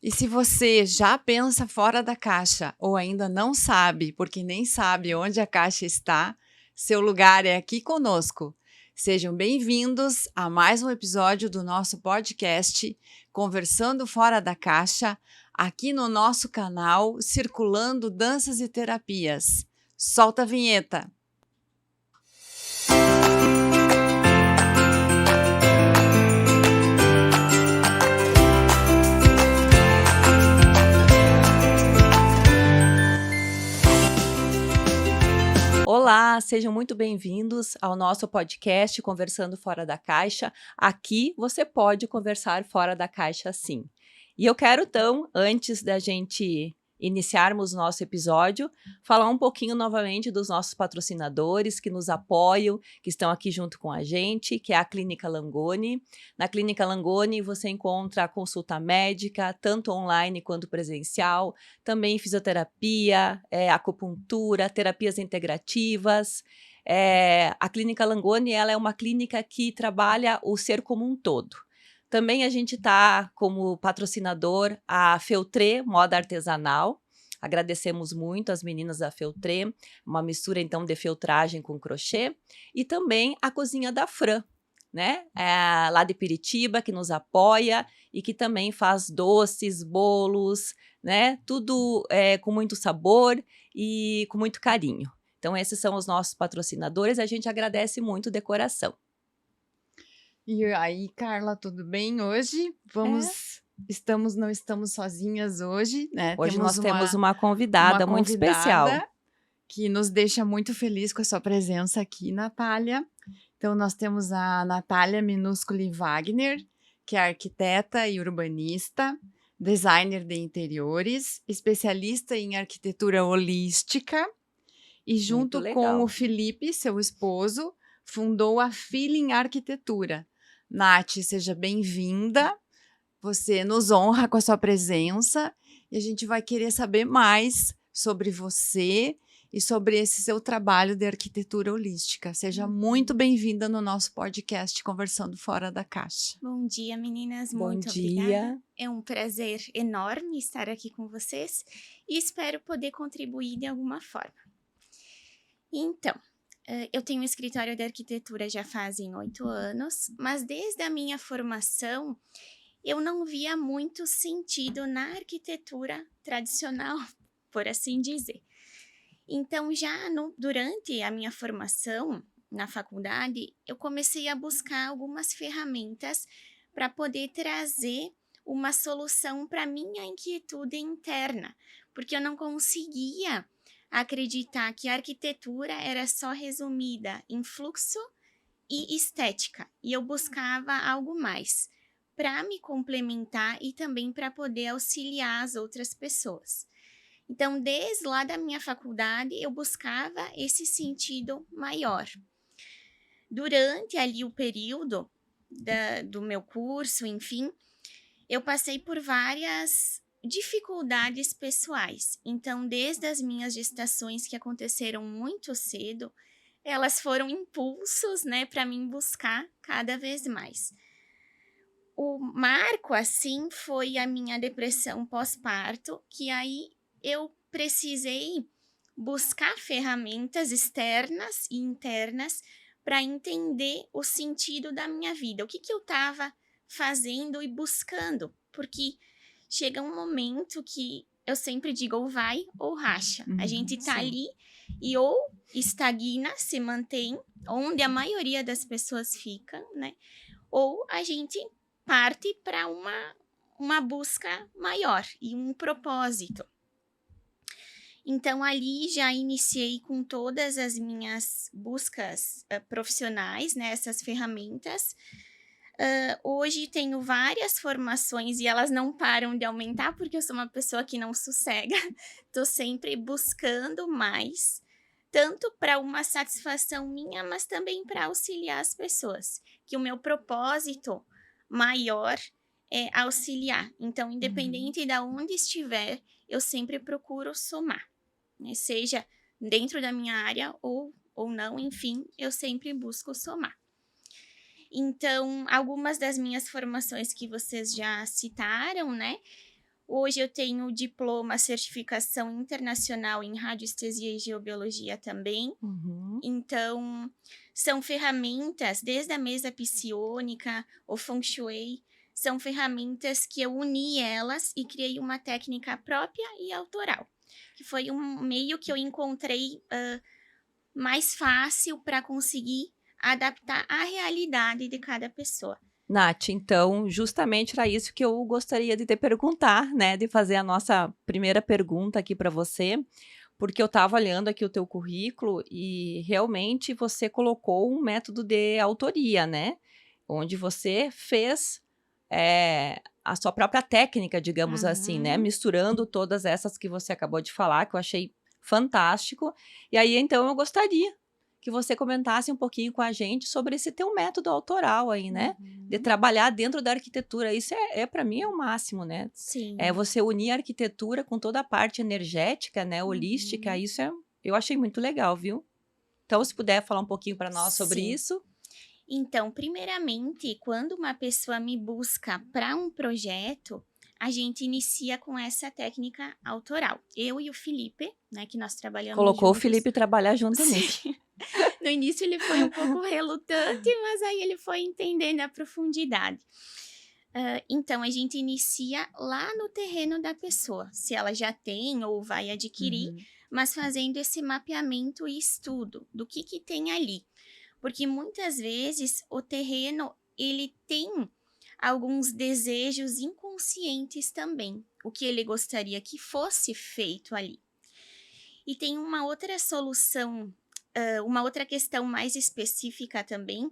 E se você já pensa fora da caixa ou ainda não sabe, porque nem sabe onde a caixa está, seu lugar é aqui conosco. Sejam bem-vindos a mais um episódio do nosso podcast Conversando Fora da Caixa, aqui no nosso canal Circulando Danças e Terapias. Solta a vinheta! Olá, sejam muito bem-vindos ao nosso podcast Conversando Fora da Caixa. Aqui você pode conversar fora da caixa, sim. E eu quero, então, antes da gente iniciarmos nosso episódio, falar um pouquinho novamente dos nossos patrocinadores que nos apoiam, que estão aqui junto com a gente, que é a Clínica Langoni. Na Clínica Langoni você encontra a consulta médica, tanto online quanto presencial, também fisioterapia, acupuntura, terapias integrativas. A Clínica Langoni ela é uma clínica que trabalha o ser como um todo. Também a gente está como patrocinador a Feltré Moda Artesanal. Agradecemos muito as meninas da Feltré, uma mistura então de feltragem com crochê. E também a Cozinha da Fran, né? Lá de Piritiba, que nos apoia e que também faz doces, bolos, né? Tudo com muito sabor e com muito carinho. Então esses são os nossos patrocinadores, a gente agradece muito de coração. E aí, Carla, tudo bem hoje? Não estamos sozinhas hoje, né? Hoje nós temos uma convidada muito especial. Que nos deixa muito feliz com a sua presença aqui, Natália. Então, nós temos a Natália Minusculi Wagner, que é arquiteta e urbanista, designer de interiores, especialista em arquitetura holística, e junto com o Felipe, seu esposo, fundou a Feeling Arquitetura. Nath, seja bem-vinda, você nos honra com a sua presença e a gente vai querer saber mais sobre você e sobre esse seu trabalho de arquitetura holística. Seja muito bem-vinda no nosso podcast Conversando Fora da Caixa. Bom dia, meninas, muito obrigada. É um prazer enorme estar aqui com vocês e espero poder contribuir de alguma forma. Então, eu tenho um escritório de arquitetura já fazem 8 anos, mas desde a minha formação eu não via muito sentido na arquitetura tradicional, por assim dizer. Então, durante a minha formação na faculdade, eu comecei a buscar algumas ferramentas para poder trazer uma solução para a minha inquietude interna, porque eu não conseguia acreditar que a arquitetura era só resumida em fluxo e estética, e eu buscava algo mais para me complementar e também para poder auxiliar as outras pessoas. Então, desde lá da minha faculdade, eu buscava esse sentido maior. Durante ali o período do meu curso, enfim, eu passei por várias dificuldades pessoais. Então, desde as minhas gestações que aconteceram muito cedo, elas foram impulsos, né, para mim buscar cada vez mais. O marco, assim, foi a minha depressão pós-parto, que aí eu precisei buscar ferramentas externas e internas para entender o sentido da minha vida, o que eu estava fazendo e buscando, porque chega um momento que eu sempre digo ou vai ou racha. A gente tá ali e ou estagna, se mantém, onde a maioria das pessoas fica, né? Ou a gente parte para uma busca maior e um propósito. Então, ali já iniciei com todas as minhas buscas profissionais, né, essas ferramentas. Hoje tenho várias formações e elas não param de aumentar, porque eu sou uma pessoa que não sossega. Estou sempre buscando mais, tanto para uma satisfação minha, mas também para auxiliar as pessoas. Que o meu propósito maior é auxiliar. Então, independente de onde estiver, eu sempre procuro somar, né? Seja dentro da minha área ou não, enfim, eu sempre busco somar. Então, algumas das minhas formações que vocês já citaram, né? Hoje eu tenho diploma, certificação internacional em radiestesia e geobiologia também. Uhum. Então, são ferramentas, desde a mesa psiônica, o Feng Shui, são ferramentas que eu uni elas e criei uma técnica própria e autoral, que foi um meio que eu encontrei mais fácil para conseguir adaptar à realidade de cada pessoa. Nath, então, justamente era isso que eu gostaria de te perguntar, né? De fazer a nossa primeira pergunta aqui para você, porque eu estava olhando aqui o teu currículo e realmente você colocou um método de autoria, né? Onde você fez a sua própria técnica, digamos assim, né? Misturando todas essas que você acabou de falar, que eu achei fantástico. E aí, então, eu gostaria que você comentasse um pouquinho com a gente sobre esse teu método autoral aí, né? De trabalhar dentro da arquitetura. Isso para mim, é o máximo, né? Sim. É você unir a arquitetura com toda a parte energética, né? Holística. Isso eu achei muito legal, viu? Então, se puder falar um pouquinho para nós sobre Sim. isso. Então, primeiramente, quando uma pessoa me busca para um projeto, a gente inicia com essa técnica autoral. Eu e o Felipe, né, que nós trabalhamos Colocou juntos. o Felipe trabalhar junto nisso. Sim. No início ele foi um pouco relutante, mas aí ele foi entendendo a profundidade. Então, a gente inicia lá no terreno da pessoa, se ela já tem ou vai adquirir, mas fazendo esse mapeamento e estudo do que tem ali. Porque muitas vezes o terreno, ele tem alguns desejos inconscientes também, o que ele gostaria que fosse feito ali. E tem uma outra solução, uma outra questão mais específica também,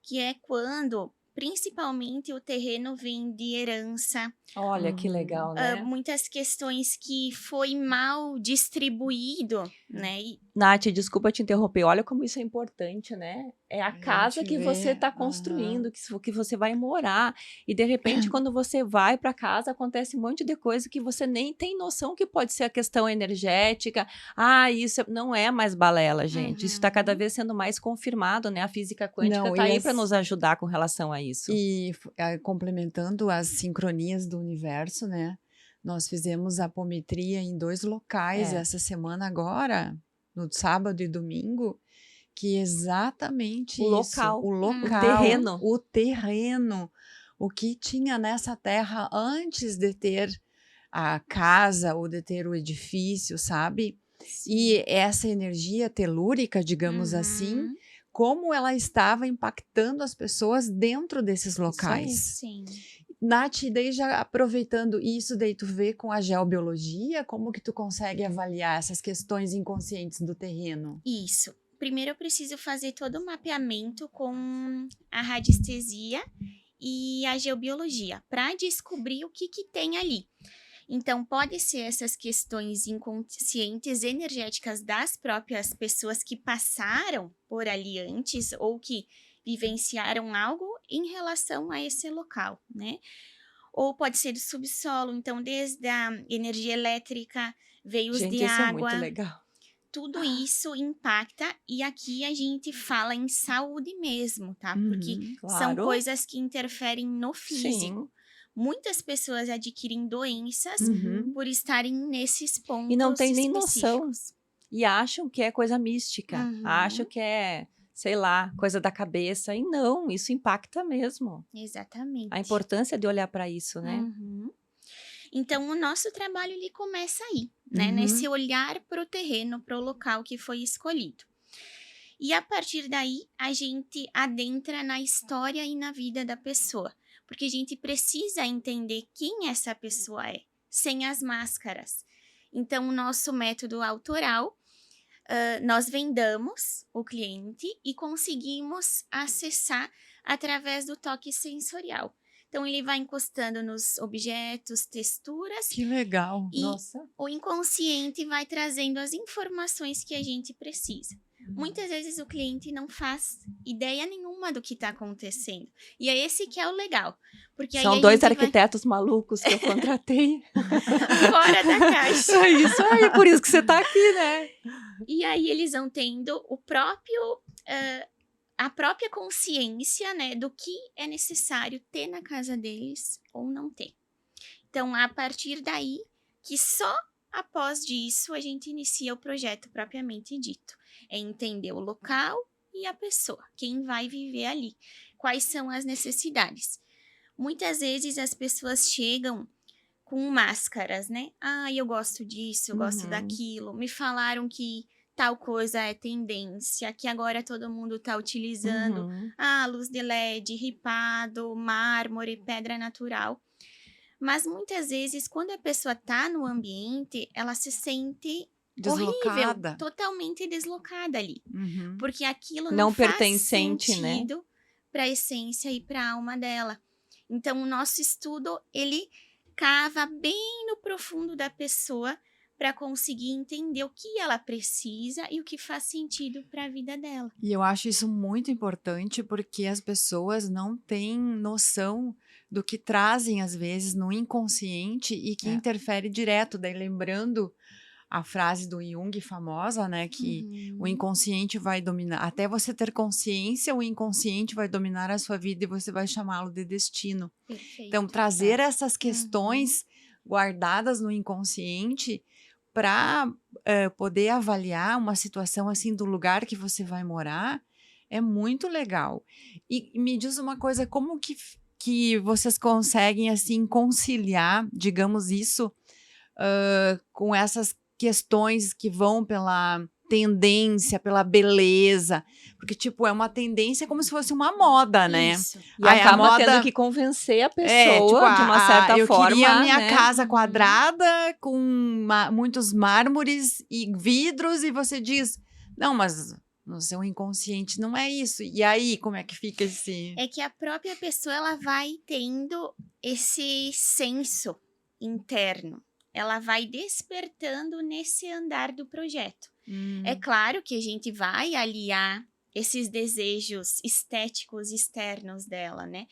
que é quando, principalmente, o terreno vem de herança. Olha que legal, né? Muitas questões que foi mal distribuído, né? Nath, desculpa te interromper. Olha como isso é importante, né? É a casa que você está construindo, que você vai morar. E, de repente, quando você vai para casa, acontece um monte de coisa que você nem tem noção que pode ser a questão energética. Isso não é mais balela, gente. Isso está cada vez sendo mais confirmado, né? A física quântica está aí para nos ajudar com relação a isso. E complementando as sincronias do universo, né? Nós fizemos apometria em 2 locais essa semana agora, no sábado e domingo, que exatamente o isso. local, O local, o terreno, o que tinha nessa terra antes de ter a casa ou de ter o edifício, sabe? Sim. E essa energia telúrica, digamos assim, como ela estava impactando as pessoas dentro desses locais. Sim. Nath, daí já aproveitando isso, daí tu vê com a geobiologia, como que tu consegue avaliar essas questões inconscientes do terreno? Isso. Primeiro eu preciso fazer todo o mapeamento com a radiestesia e a geobiologia, para descobrir o que tem ali. Então, pode ser essas questões inconscientes, energéticas das próprias pessoas que passaram por ali antes ou que vivenciaram algo em relação a esse local, né? Ou pode ser do subsolo, então desde a energia elétrica, veios Gente, de isso água. É muito legal. Tudo isso impacta e aqui a gente fala em saúde mesmo, tá? Porque são coisas que interferem no físico. Sim. Muitas pessoas adquirem doenças por estarem nesses pontos e não tem nem específicos. Noção. E acham que é coisa mística. Acham que é, sei lá, coisa da cabeça. E não, isso impacta mesmo. Exatamente. A importância de olhar para isso, né? Então, o nosso trabalho ele começa aí, né? Nesse olhar para o terreno, para o local que foi escolhido. E a partir daí, a gente adentra na história e na vida da pessoa. Porque a gente precisa entender quem essa pessoa é, sem as máscaras. Então, o nosso método autoral, nós vendamos o cliente e conseguimos acessar através do toque sensorial. Então, ele vai encostando nos objetos, texturas. Que legal. E o inconsciente vai trazendo as informações que a gente precisa. Muitas vezes o cliente não faz ideia nenhuma do que está acontecendo. E é esse que é o legal. Porque São aí 2 arquitetos malucos que eu contratei. Fora da caixa. É isso aí, por isso que você está aqui, né? E aí eles vão tendo o próprio... a própria consciência, né, do que é necessário ter na casa deles ou não ter. Então, a partir daí, que só após disso a gente inicia o projeto propriamente dito. É entender o local e a pessoa, quem vai viver ali, quais são as necessidades. Muitas vezes as pessoas chegam com máscaras, né? Ah, eu gosto disso, eu gosto daquilo. Me falaram que tal coisa é tendência, que agora todo mundo está utilizando. Luz de LED, ripado, mármore, pedra natural. Mas muitas vezes, quando a pessoa está no ambiente, ela se sente Deslocada. horrível, totalmente deslocada ali. Uhum. Porque aquilo Não não faz pertencente, né? sentido para a essência e para a alma dela. Então, o nosso estudo, ele cava bem no profundo da pessoa para conseguir entender o que ela precisa e o que faz sentido para a vida dela. E eu acho isso muito importante porque as pessoas não têm noção do que trazem, às vezes, no inconsciente e que interfere direto. Daí, lembrando a frase do Jung famosa, né, que o inconsciente vai dominar, até você ter consciência, o inconsciente vai dominar a sua vida e você vai chamá-lo de destino. Perfeito. Então, trazer essas questões guardadas no inconsciente para poder avaliar uma situação assim do lugar que você vai morar é muito legal. E me diz uma coisa, como que vocês conseguem assim conciliar, digamos isso, com essas questões que vão pela tendência, pela beleza, porque tipo, é uma tendência como se fosse uma moda, né? Isso. E Aí a acaba moda- tendo que convencer a pessoa de uma certa eu forma, queria a minha né? casa quadrada com muitos mármores e vidros e você diz, não, mas no seu inconsciente não é isso. E aí, como é que fica esse... É que a própria pessoa, ela vai tendo esse senso interno. Ela vai despertando nesse andar do projeto. É claro que a gente vai aliar esses desejos estéticos externos dela, né?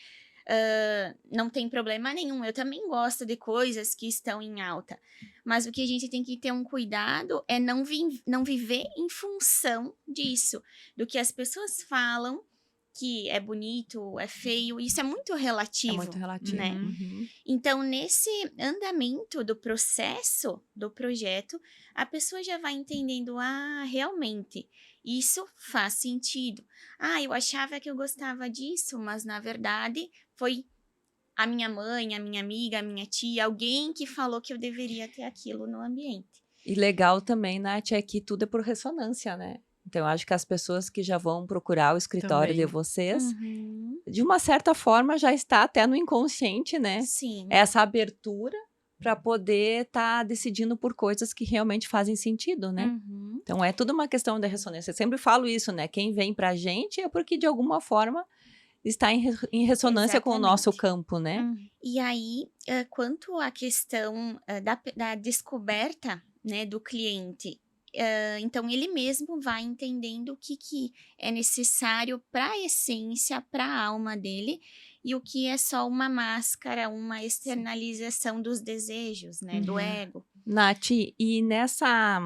Não tem problema nenhum. Eu também gosto de coisas que estão em alta. Mas o que a gente tem que ter um cuidado é não viver em função disso. Do que as pessoas falam que é bonito, é feio. Isso é muito relativo. É muito relativo. Né? Então, nesse andamento do processo do projeto, a pessoa já vai entendendo, realmente, isso faz sentido. Eu achava que eu gostava disso, mas na verdade foi a minha mãe, a minha amiga, a minha tia, alguém que falou que eu deveria ter aquilo no ambiente. E legal também, Nath, é que tudo é por ressonância, né? Então, eu acho que as pessoas que já vão procurar o escritório Também. de vocês, de uma certa forma, já está até no inconsciente, né? Sim. Essa abertura para poder estar decidindo por coisas que realmente fazem sentido, né? Então, é tudo uma questão da ressonância. Eu sempre falo isso, né? Quem vem pra gente é porque, de alguma forma, está em ressonância com o nosso Exatamente. campo, né? E aí, quanto à questão da descoberta, né, do cliente, então ele mesmo vai entendendo o que é necessário para a essência, para a alma dele, e o que é só uma máscara, uma externalização dos desejos, né, do ego. Nath, e nessa,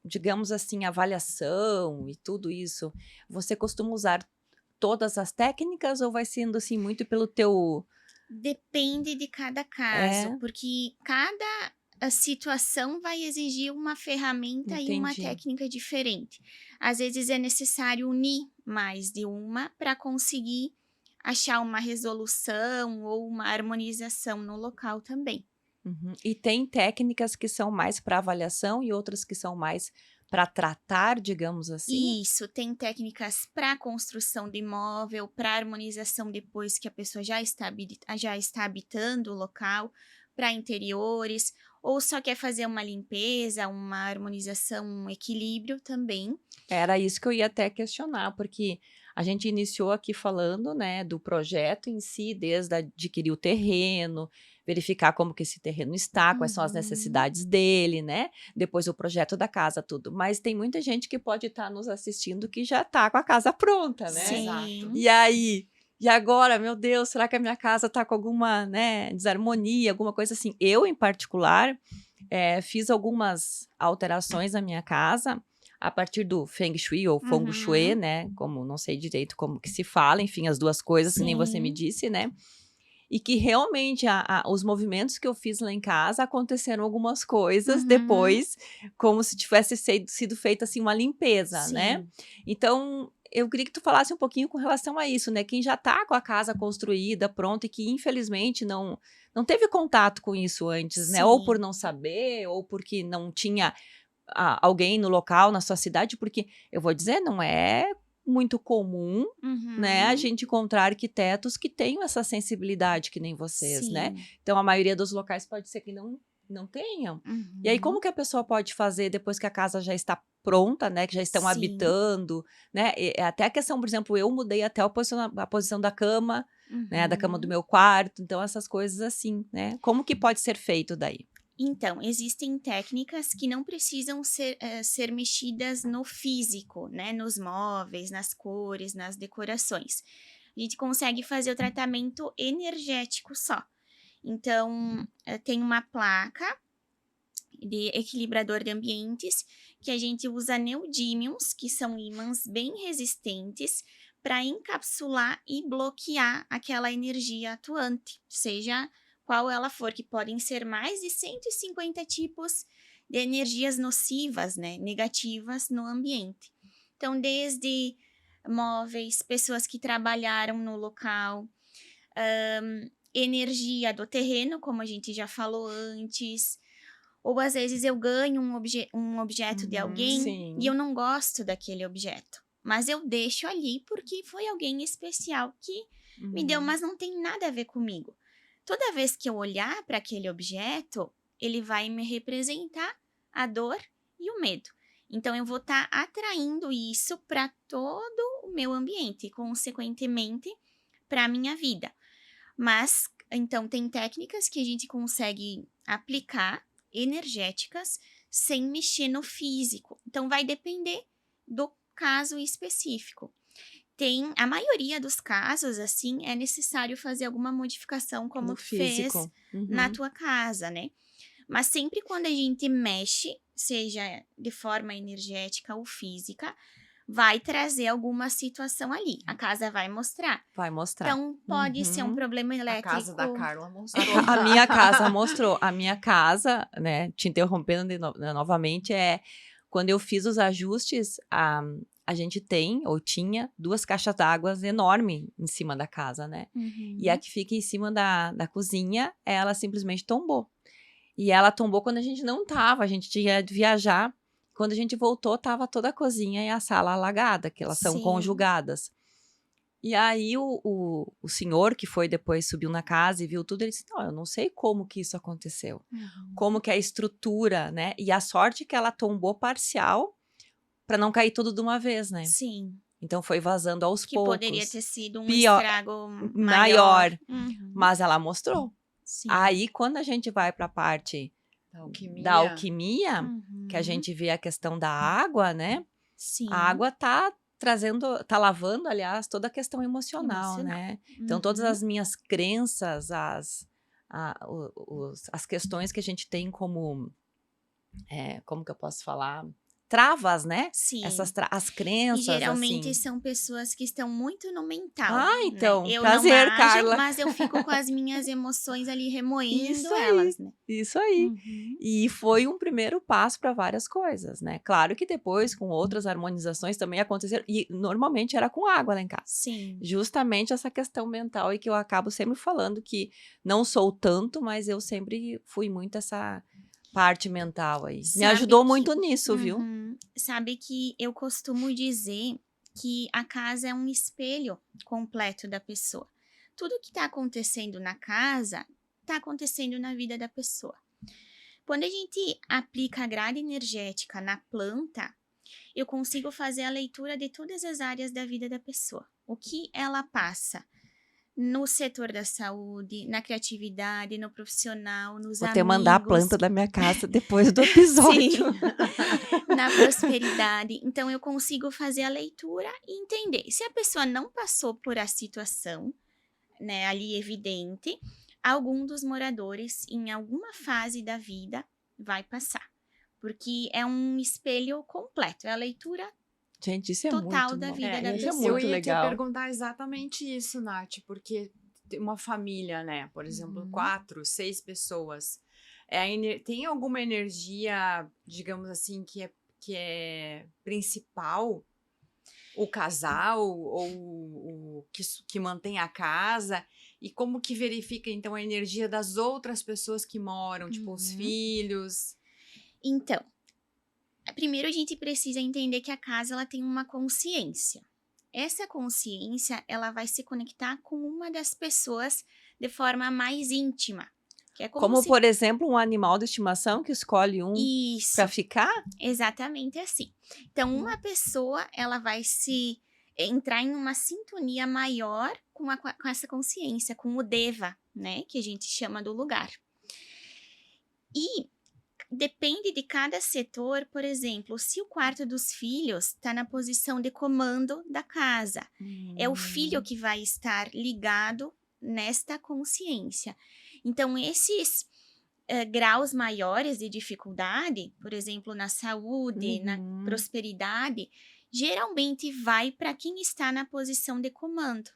digamos assim, avaliação e tudo isso, você costuma usar todas as técnicas ou vai sendo assim muito pelo teu... Depende de cada caso, porque cada situação vai exigir uma ferramenta e uma técnica diferente. Às vezes é necessário unir mais de uma para conseguir achar uma resolução ou uma harmonização no local também. E tem técnicas que são mais para avaliação e outras que são mais para tratar, digamos assim? Isso, tem técnicas para construção de imóvel, para harmonização depois que a pessoa já está habitando o local, para interiores, ou só quer fazer uma limpeza, uma harmonização, um equilíbrio também. Era isso que eu ia até questionar, porque a gente iniciou aqui falando, né, do projeto em si, desde adquirir o terreno, verificar como que esse terreno está, quais são as necessidades dele, né? Depois o projeto da casa, tudo. Mas tem muita gente que pode estar nos assistindo que já está com a casa pronta, né? Sim. Exato. E aí, e agora, meu Deus, será que a minha casa está com alguma, né, desarmonia, alguma coisa assim? Eu, em particular, fiz algumas alterações na minha casa a partir do Feng Shui ou Feng Shui, né? Como não sei direito como que se fala, enfim, as duas coisas, que nem você me disse, né? e que realmente os movimentos que eu fiz lá em casa aconteceram algumas coisas depois, como se tivesse sido feita assim uma limpeza, né? Sim. Então, eu queria que tu falasse um pouquinho com relação a isso, né? Quem já tá com a casa construída, pronta e que infelizmente não teve contato com isso antes, né? Ou por Sim. não saber, ou porque não tinha alguém no local, na sua cidade, porque eu vou dizer, não é muito comum, né, a Uhum. gente encontrar arquitetos que tenham essa sensibilidade que nem vocês, né? Sim. Então, a maioria dos locais pode ser que não tenham. E aí, Uhum. como que a pessoa pode fazer depois que a casa já está pronta, né, que já estão Sim. habitando, né? Até a questão, por exemplo, eu mudei até a posição da cama, né, da cama do Uhum. meu quarto, então essas coisas assim, né? Como que pode ser feito daí? Então, existem técnicas que não precisam ser mexidas no físico, né? Nos móveis, nas cores, nas decorações. A gente consegue fazer o tratamento energético só. Então, tem uma placa de equilibrador de ambientes que a gente usa neodímions, que são ímãs bem resistentes, para encapsular e bloquear aquela energia atuante, seja qual ela for, que podem ser mais de 150 tipos de energias nocivas, né, negativas no ambiente. Então, desde móveis, pessoas que trabalharam no local, energia do terreno, como a gente já falou antes, ou às vezes eu ganho um objeto de alguém e eu Sim. não gosto daquele objeto, mas eu deixo ali porque foi alguém especial que me deu, mas não tem nada a ver comigo. Toda vez que eu olhar para aquele objeto, ele vai me representar a dor e o medo. Então eu vou estar atraindo isso para todo o meu ambiente, e, consequentemente, para a minha vida. Mas, então, tem técnicas que a gente consegue aplicar, energéticas, sem mexer no físico. Então, vai depender do caso específico. A maioria dos casos, assim, é necessário fazer alguma modificação, como No tu fez físico. na tua casa, né? Mas sempre quando a gente mexe, seja de forma energética ou física, vai trazer alguma situação ali. A casa vai mostrar. Vai mostrar. Então, pode ser um problema A casa da elétrico. Carla mostrou. A minha casa mostrou. A minha casa, né, te interrompendo novamente, quando eu fiz os ajustes, a gente tem, ou tinha, 2 caixas d'água enormes em cima da casa, né? E a Uhum. que fica em cima da cozinha, ela simplesmente tombou. E ela tombou quando a gente não tava, a gente tinha de viajar. Quando a gente voltou, tava toda a cozinha e a sala alagada, que elas são Sim. conjugadas. E aí o senhor que foi depois, subiu na casa e viu tudo, ele disse, não, eu não sei como que isso aconteceu. Uhum. Como que é a estrutura, né? E a sorte que ela tombou parcial para não cair tudo de uma vez, né? Sim. Então foi vazando aos Que poderia poucos. ter sido um Pior, estrago maior. maior. Uhum. Mas ela mostrou. Sim. Aí, quando a gente vai para a parte da alquimia, que a Uhum. gente vê a questão da água, né? Sim. A água tá lavando, aliás, toda a questão emocional, né? Então, todas Uhum. as minhas crenças, as questões que a gente tem como que eu posso falar? Travas, né? Sim. As E crenças, geralmente assim. são pessoas que estão muito no mental, Ah, né? então, Eu não prazer, ajo, Carla. mas eu fico com as minhas emoções ali remoendo Isso aí, elas, né? isso aí. Uhum. E foi um primeiro passo para várias coisas, né? Claro que depois, com outras harmonizações também aconteceram, e normalmente era com água lá em casa. Sim. Justamente essa questão mental e que eu acabo sempre falando que não sou tanto, mas eu sempre fui muito essa parte mental aí. Me Sabe ajudou que- muito nisso, viu? Uhum. Sabe que eu costumo dizer que a casa é um espelho completo da pessoa. Tudo que está acontecendo na casa está acontecendo na vida da pessoa. Quando a gente aplica a grade energética na planta, eu consigo fazer a leitura de todas as áreas da vida da pessoa. O que ela passa no setor da saúde, na criatividade, no profissional, nos Vou amigos. até mandar a planta da minha casa depois do episódio. Sim. Na prosperidade. Então, eu consigo fazer a leitura e entender. Se a pessoa não passou por a situação, né, ali evidente, algum dos moradores, em alguma fase da vida, vai passar. Porque é um espelho completo, é a leitura Gente, isso é total muito da bom. vida da Isso é pessoa. muito Eu ia te legal. perguntar exatamente isso, Nath, porque uma família, né? Por exemplo, Uhum. 4, 6 pessoas. Tem alguma energia, digamos assim, que é principal? O casal ou que mantém a casa? E como que verifica, então, a energia das outras pessoas que moram, tipo os Uhum. filhos? Então, primeiro a gente precisa entender que a casa ela tem uma consciência. Essa consciência, ela vai se conectar com uma das pessoas de forma mais íntima, que é como Como, se por exemplo, um animal de estimação que escolhe um para isso, ficar? exatamente assim. Então, Hum. uma pessoa, ela vai se entrar em uma sintonia maior com essa consciência, com o Deva, né, que a gente chama do lugar. E depende de cada setor, por exemplo, se o quarto dos filhos está na posição de comando da casa, é o filho que vai estar ligado nesta consciência. Então, esses graus maiores de dificuldade, por exemplo, na saúde, na Uhum. prosperidade, geralmente vai para quem está na posição de comando.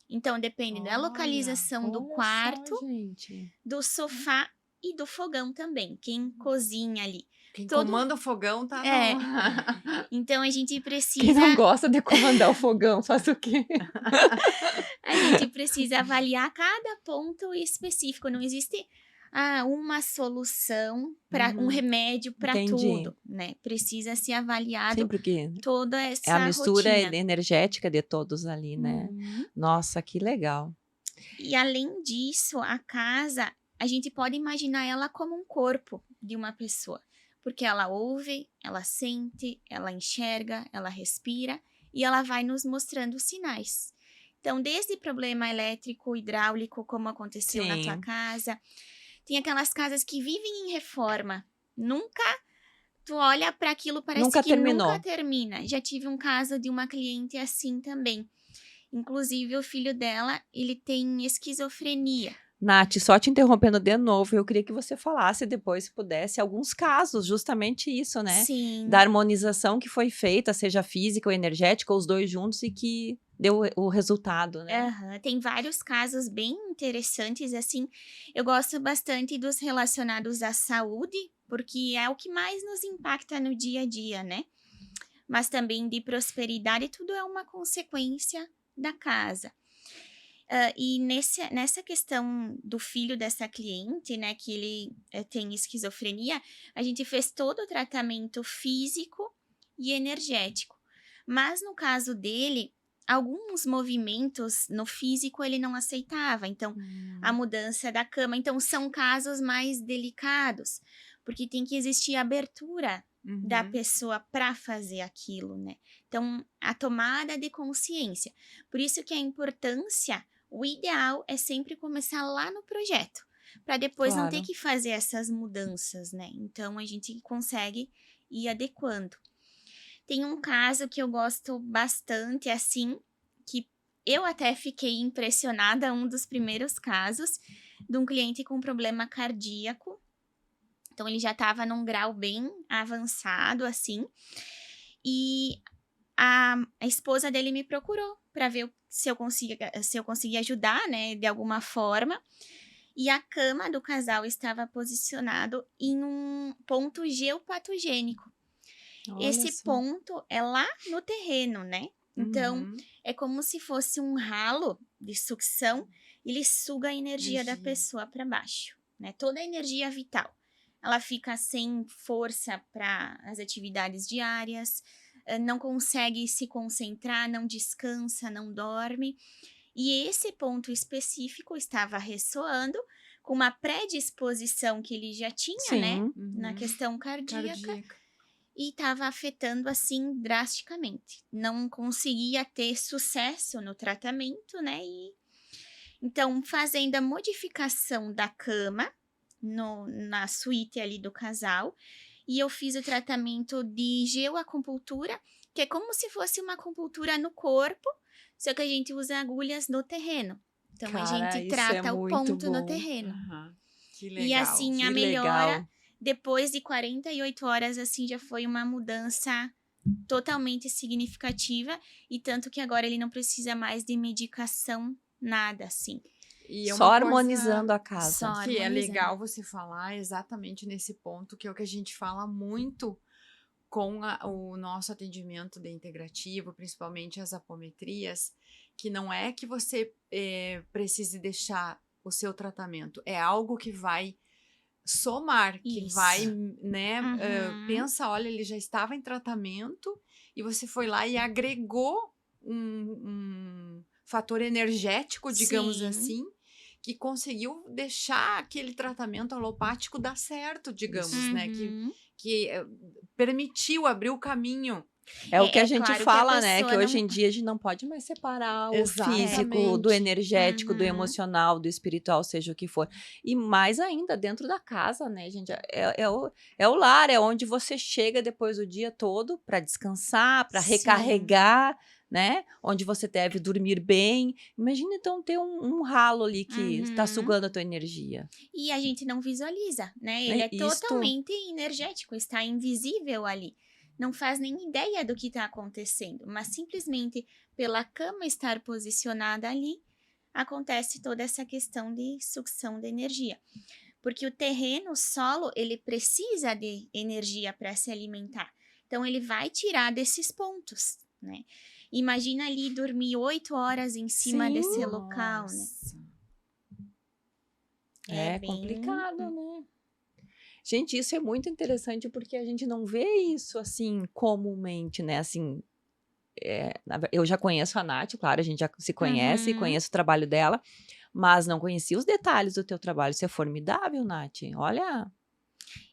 Então, depende da localização do Olha quarto, só, gente. do sofá e do fogão também, quem cozinha ali. Quem Todo comanda o fogão tá é, no... então a gente Quem precisa não gosta de comandar o fogão, faz o quê? avaliar cada ponto específico, não existe uma solução para um Uhum. remédio para Entendi. tudo, né? Precisa ser avaliado Sim, porque toda é a essa mistura rotina. energética de todos ali, né. Uhum. Nossa, que legal. E além disso, a casa, a gente pode imaginar ela como um corpo de uma pessoa, porque ela ouve, ela sente, ela enxerga, ela respira e ela vai nos mostrando sinais. Então, desde problema elétrico, hidráulico, como aconteceu na tua Sim. casa, tem aquelas casas que vivem em reforma. Nunca tu olha para aquilo, parece Nunca que nunca terminou. termina. Já tive um caso de uma cliente assim também. Inclusive, o filho dela, ele tem esquizofrenia. Nath, só te interrompendo de novo, eu queria que você falasse depois, se pudesse, alguns casos, justamente isso, né, da Sim, harmonização que foi feita, seja física ou energética, ou os 2 juntos e que deu o resultado, né. aham, tem vários casos bem interessantes, assim. Eu gosto bastante dos relacionados à saúde, porque é o que mais nos impacta no dia a dia, né? Mas também de prosperidade, tudo é uma consequência da casa. E nessa questão do filho dessa cliente, né, que ele tem esquizofrenia, a gente fez todo o tratamento físico e energético. Mas no caso dele, alguns movimentos no físico ele não aceitava. Então, a mudança da cama. Então, são casos mais delicados, porque tem que existir abertura da Uhum. pessoa para fazer aquilo, né? Então, a tomada de consciência. Por isso que a importância, o ideal é sempre começar lá no projeto, para depois não ter Claro. que fazer essas mudanças, né? Então a gente consegue ir adequando. Tem um caso que eu gosto bastante, assim, que eu até fiquei impressionada, um dos primeiros casos, de um cliente com problema cardíaco. Então ele já estava num grau bem avançado, assim, e a esposa dele me procurou para ver se eu conseguia ajudar, né, de alguma forma. E a cama do casal estava posicionado em um ponto geopatogênico. Olha Esse só. ponto é lá no terreno, né? Então, Uhum. é como se fosse um ralo de sucção, ele suga a energia da Energia. pessoa para baixo, né? Toda a energia vital. Ela fica sem força para as atividades diárias, não consegue se concentrar, não descansa, não dorme. E esse ponto específico estava ressoando com uma predisposição que ele já tinha, né, Sim. na Uhum. questão cardíaca, Cardíaca. e estava afetando assim drasticamente. Não conseguia ter sucesso no tratamento, né? E então, fazendo a modificação da cama na suíte ali do casal, e eu fiz o tratamento de geoacupuntura, que é como se fosse uma acupuntura no corpo, só que a gente usa agulhas no terreno. Então, a Cara, gente isso é trata o muito ponto no bom. terreno. Aham. Que E legal. assim, a Que melhora, legal. depois de 48 horas, assim, já foi uma mudança totalmente significativa. E tanto que agora ele não precisa mais de medicação, nada assim. E é Só uma harmonizando a Só casa. que é harmonizando. legal você falar exatamente nesse ponto, que é o que a gente fala muito com o nosso atendimento de integrativo, principalmente as apometrias, que não é que você precise deixar o seu tratamento, é algo que vai somar, que Isso. vai, né, Uhum. pensa, olha, ele já estava em tratamento e você foi lá e agregou um fator energético, digamos Sim. assim, que conseguiu deixar aquele tratamento alopático dar certo, digamos, né, Uhum. que permitiu, abriu o caminho. É o que a É gente claro que a fala, né? Que pessoa hoje não... em dia a gente não pode mais separar o físico do Exatamente. energético, do Uhum. emocional, do espiritual, seja o que for. E mais ainda dentro da casa, né, gente? É o lar, é onde você chega depois do dia todo para descansar, para Sim. recarregar, né? Onde você deve dormir bem. Imagina então ter um ralo ali que está Uhum. sugando a tua energia. E a gente não visualiza, né? Ele Né? é totalmente energético, está invisível ali. Não faz nem ideia do que está acontecendo, mas simplesmente pela cama estar posicionada ali, acontece toda essa questão de sucção de energia. Porque o terreno, o solo, ele precisa de energia para se alimentar. Então, ele vai tirar desses pontos, né? Imagina ali dormir 8 horas em cima Sim. desse local, né? Nossa. É bem... complicado, né? Gente, isso é muito interessante porque a gente não vê isso assim comumente, né? Assim, eu já conheço a Nath, claro, a gente já se conhece, Uhum. conheço o trabalho dela, mas não conhecia os detalhes do teu trabalho. Isso é formidável, Nath. Olha,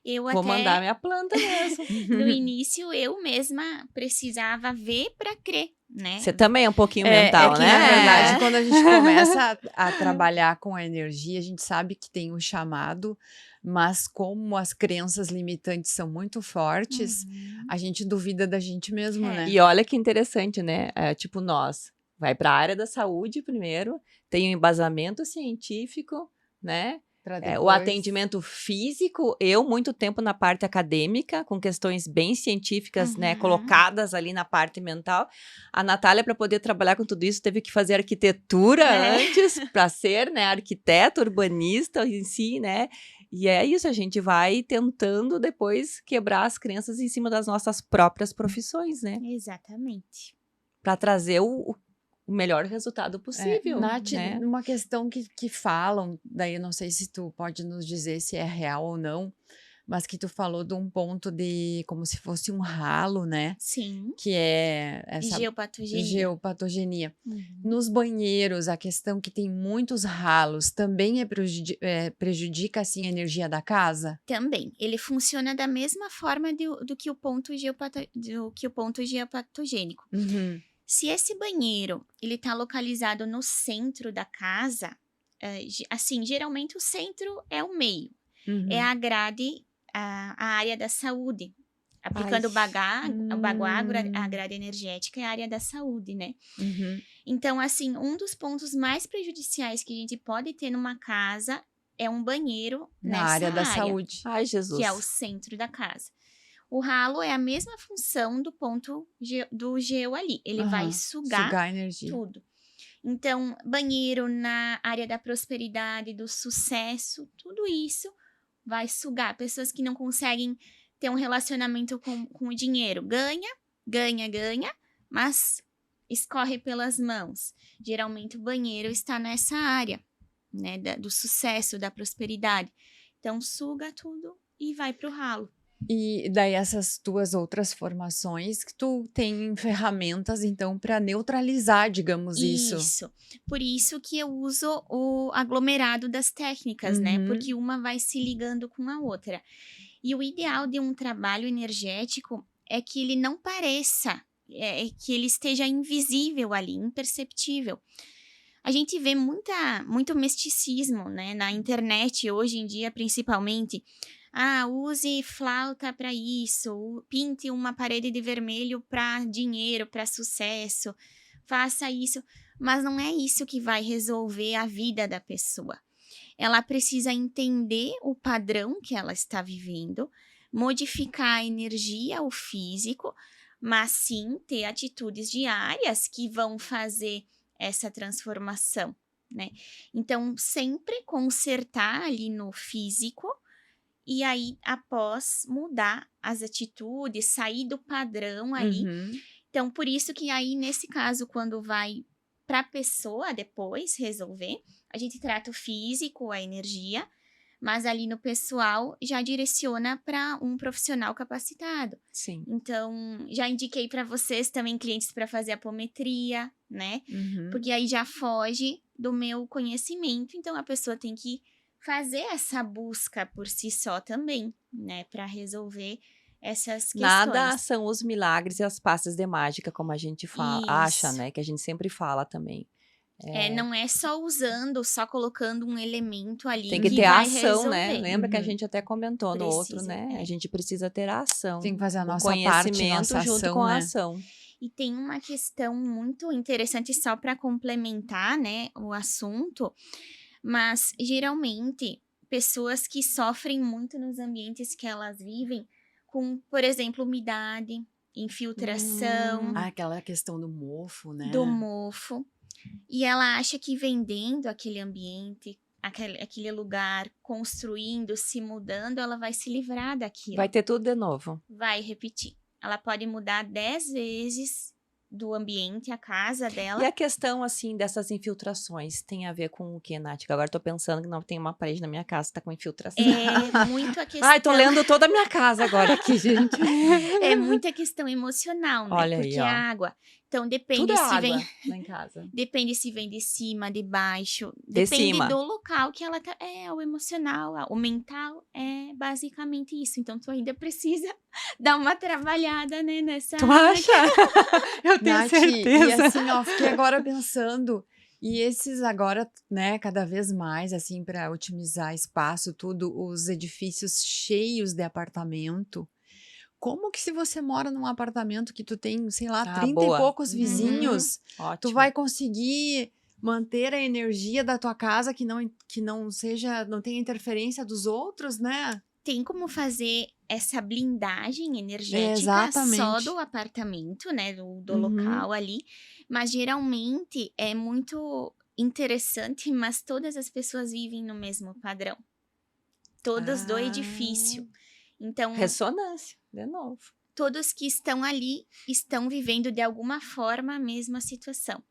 Eu vou mandar até, minha planta mesmo. no início, eu mesma precisava ver para crer, né? Você também é um pouquinho É mental, que, né? na verdade, quando a gente começa a trabalhar com a energia, a gente sabe que tem um chamado, mas como as crenças limitantes são muito fortes, Uhum. a gente duvida da gente mesmo, É. né? E olha que interessante, né? Tipo, nós, vai para a área da saúde primeiro, tem um embasamento científico, né? Pra O depois... atendimento físico, eu muito tempo na parte acadêmica, com questões bem científicas, né, Uhum. colocadas ali na parte mental. A Natália, para poder trabalhar com tudo isso, teve que fazer arquitetura antes, para ser, né, arquiteta, urbanista em si, né? E é isso, a gente vai tentando depois quebrar as crenças em cima das nossas próprias profissões, né? Exatamente. Para trazer o melhor resultado possível, Nath, né? uma questão que falam, daí eu não sei se tu pode nos dizer se é real ou não, mas que tu falou de um ponto de como se fosse um ralo, né? Sim. Que é essa Geopatogenia. geopatogenia. Uhum. Nos banheiros, a questão que tem muitos ralos também prejudica assim a energia da casa? Também. Ele funciona da mesma forma do que o ponto geopatogênico. Uhum. Se esse banheiro ele está localizado no centro da casa, assim, geralmente o centro é o meio, é a grade, a área da saúde. Aplicando o baguá, a grade energética é a área da saúde, né? Uhum. Então, assim, um dos pontos mais prejudiciais que a gente pode ter numa casa é um banheiro Na nessa área da área, saúde. Ai, Jesus. que é o centro da casa. O ralo é a mesma função do ponto do geo ali. Ele vai Aham. sugar Sugar a energia. tudo. Então, banheiro na área da prosperidade, do sucesso, tudo isso vai sugar. Pessoas que não conseguem ter um relacionamento com o dinheiro. Ganha, mas escorre pelas mãos. Geralmente o banheiro está nessa área, né, do sucesso, da prosperidade. Então, suga tudo e vai para o ralo. E daí essas tuas outras formações que tu tem ferramentas então para neutralizar, digamos isso. Isso. Por isso que eu uso o aglomerado das técnicas, né? Uhum. Porque uma vai se ligando com a outra. E o ideal de um trabalho energético é que ele não pareça, que ele esteja invisível ali, imperceptível. A gente vê muito misticismo, né? Na internet hoje em dia, principalmente. Use flauta para isso, pinte uma parede de vermelho para dinheiro, para sucesso, faça isso. Mas não é isso que vai resolver a vida da pessoa. Ela precisa entender o padrão que ela está vivendo, modificar a energia, o físico, mas sim ter atitudes diárias que vão fazer essa transformação, né? Então, sempre consertar ali no físico e aí, após, mudar as atitudes, sair do padrão ali. Uhum. Então, por isso que aí, nesse caso, quando vai para a pessoa depois resolver, a gente trata o físico, a energia, mas ali no pessoal já direciona para um profissional capacitado. Sim. Então, já indiquei para vocês também clientes para fazer apometria, né? Uhum. Porque aí já foge do meu conhecimento, então a pessoa tem que fazer essa busca por si só também, né, para resolver essas Nada questões. são os milagres e as pastas de mágica, como a gente acha, Isso. né? Que a gente sempre fala também. Não é só usando, só colocando um elemento ali Tem que que ter vai ação, né? resolver. Lembra que a Uhum. gente até comentou no outro, Precisa, né? é. A gente precisa ter a ação. Tem que fazer a O nossa parte, conhecimento nossa junto ação, com a né? ação. E tem uma questão muito interessante só para complementar, né, o assunto, mas geralmente pessoas que sofrem muito nos ambientes que elas vivem, com, por exemplo, umidade, infiltração, Ah, aquela questão do mofo, né? do mofo, e ela acha que vendendo aquele ambiente, aquele lugar, construindo, se mudando, ela vai se livrar daquilo. Vai ter tudo de novo. Vai repetir. Ela pode mudar 10 vezes do ambiente, a casa E dela. a questão, assim, dessas infiltrações tem a ver com o que, Nath? Que agora eu tô pensando que não tem uma parede na minha casa que tá com infiltração. É muito a questão. Ai, tô lendo toda a minha casa agora aqui, gente. É muita questão emocional, né? Olha aí, porque ó. a água. Então Tudo depende é se água vem. lá em casa. Depende se vem de cima, de baixo. De Depende cima. do local que ela tá. É, o emocional, o mental é basicamente isso. Então tu ainda precisa dar uma trabalhada, né, nessa Tu área. acha? Eu tenho Nath, certeza. e assim, ó, fiquei agora pensando, e esses agora, né, cada vez mais, assim, para otimizar espaço, tudo, os edifícios cheios de apartamento. Como que se você mora num apartamento que tu tem, sei lá, 30 boa. e poucos Uhum. vizinhos, Ótimo. tu vai conseguir manter a energia da tua casa que não seja, não tenha interferência dos outros, né? Tem como fazer essa blindagem energética só Exatamente. do apartamento, né, do Uhum. local ali, mas geralmente é muito interessante, mas todas as pessoas vivem no mesmo padrão, todas do edifício. Então, Ressonância, de novo. todos que estão ali estão vivendo de alguma forma a mesma situação.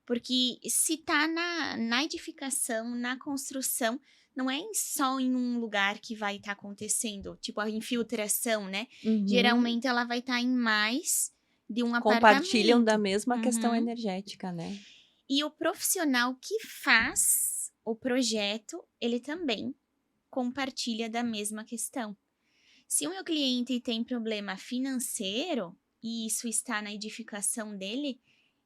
Porque se tá na edificação, na construção, não é só em um lugar que vai estar acontecendo, tipo a infiltração, né? Uhum. Geralmente ela vai estar em mais de um Compartilham apartamento. da mesma questão Uhum. energética, né? E o profissional que faz o projeto, ele também compartilha da mesma questão. Se o meu cliente tem problema financeiro e isso está na edificação dele,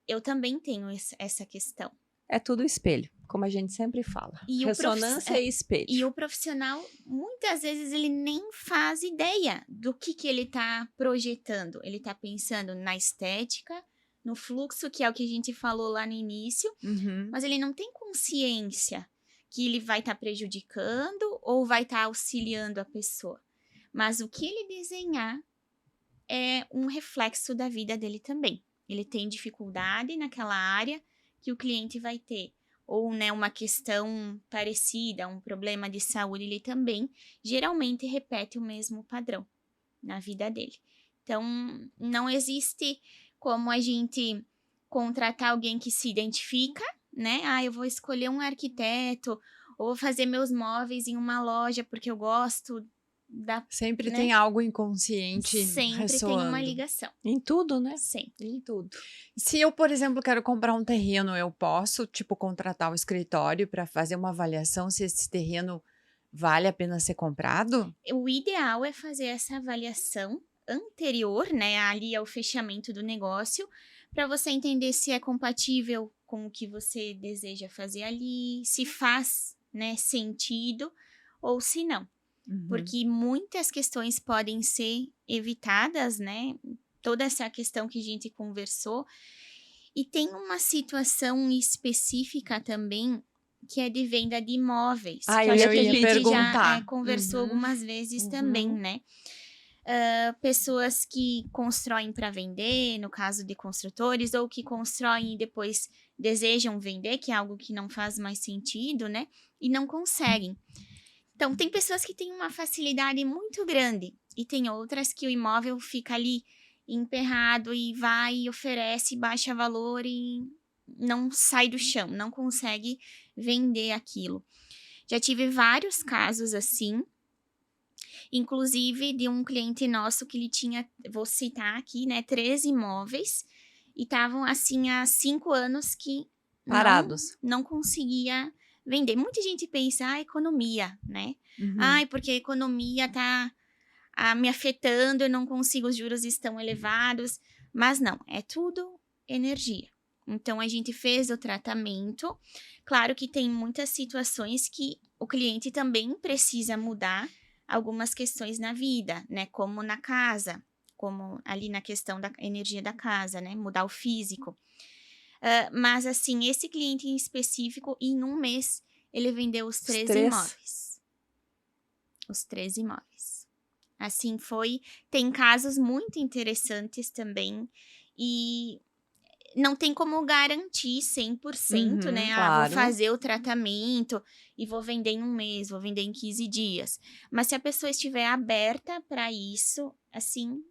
eu também tenho essa questão. É tudo espelho, como a gente sempre fala. E o Ressonância e espelho. E o profissional, muitas vezes, ele nem faz ideia do que ele está projetando. Ele está pensando na estética, no fluxo, que é o que a gente falou lá no início, Uhum. mas ele não tem consciência que ele vai estar prejudicando ou vai estar auxiliando a pessoa. Mas o que ele desenhar é um reflexo da vida dele também. Ele tem dificuldade naquela área que o cliente vai ter, ou né, uma questão parecida, um problema de saúde, ele também geralmente repete o mesmo padrão na vida dele. Então, não existe como a gente contratar alguém que se identifica, né? Ah, eu vou escolher um arquiteto, ou vou fazer meus móveis em uma loja porque eu gosto da... Sempre né? tem algo inconsciente Sempre ressoando. tem uma ligação. Em tudo, né? Sempre. Em tudo. Se eu, por exemplo, quero comprar um terreno, eu posso, tipo, contratar o escritório para fazer uma avaliação se esse terreno vale a pena ser comprado? O ideal é fazer essa avaliação anterior, né, ali ao fechamento do negócio, para você entender se é compatível com o que você deseja fazer ali, se faz, né, sentido ou se não. Uhum. Porque muitas questões podem ser evitadas, né? Toda essa questão que a gente conversou. E tem uma situação específica também que é de venda de imóveis. Ah, que eu acho ia que a te gente perguntar. já conversou Uhum. algumas vezes Uhum. também, né? Pessoas que constroem para vender, no caso de construtores, ou que constroem e depois desejam vender, que é algo que não faz mais sentido, né? E não conseguem. Então, tem pessoas que têm uma facilidade muito grande e tem outras que o imóvel fica ali emperrado e vai e oferece, baixa valor e não sai do chão, não consegue vender aquilo. Já tive vários casos assim, inclusive de um cliente nosso que ele tinha, vou citar aqui, né, 3 imóveis e estavam assim há 5 anos que Parados. não conseguia vender. Muita gente pensa, economia, né? Uhum. Ai, porque a economia tá me afetando, eu não consigo, os juros estão elevados. Mas não, é tudo energia. Então, a gente fez o tratamento. Claro que tem muitas situações que o cliente também precisa mudar algumas questões na vida, né? Como na casa, como ali na questão da energia da casa, né? Mudar o físico. Mas, assim, esse cliente em específico, em um mês, ele vendeu os 3 imóveis. Os 3 imóveis. Assim foi. Tem casos muito interessantes também. E não tem como garantir 100%, né? claro. Vou fazer o tratamento e vou vender em um mês, vou vender em 15 dias. Mas se a pessoa estiver aberta para isso, assim,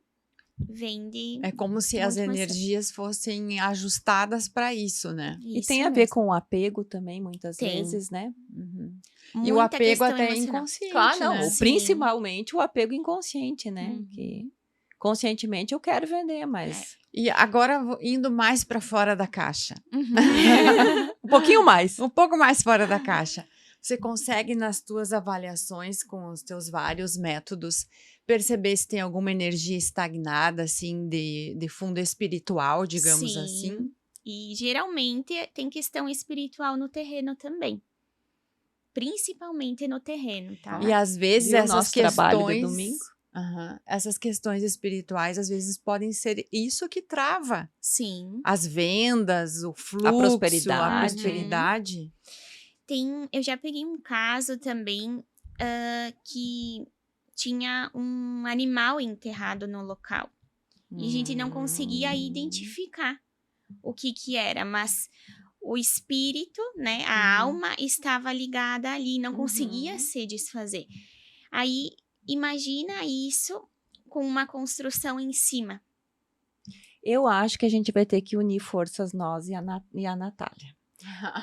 vende. É como se as muito mais energias fossem ajustadas para isso, né? E Isso tem a ver mesmo. com o apego também, muitas Tem. vezes, né? Uhum. E o Muita apego questão até é emocional. inconsciente, Claro, não. né? Sim. Principalmente o apego inconsciente, né? Uhum. Que conscientemente eu quero vender, mas E agora indo mais para fora da caixa. Uhum. um pouquinho mais. Um pouco mais fora da caixa. Você consegue, nas tuas avaliações com os teus vários métodos, perceber se tem alguma energia estagnada, assim, de fundo espiritual, digamos Sim. assim? E geralmente tem questão espiritual no terreno também. Principalmente no terreno, tá? E às vezes Viu o essas nosso trabalho de questões... domingo? Aham, essas questões espirituais, às vezes, podem ser isso que trava Sim. as vendas, o fluxo, a prosperidade. prosperidade. Eu já peguei um caso também que tinha um animal enterrado no local. E a gente não conseguia identificar o que era, mas o espírito, né, a alma estava ligada ali, não conseguia se desfazer. Aí, imagina isso com uma construção em cima. Eu acho que a gente vai ter que unir forças, nós e a Natália.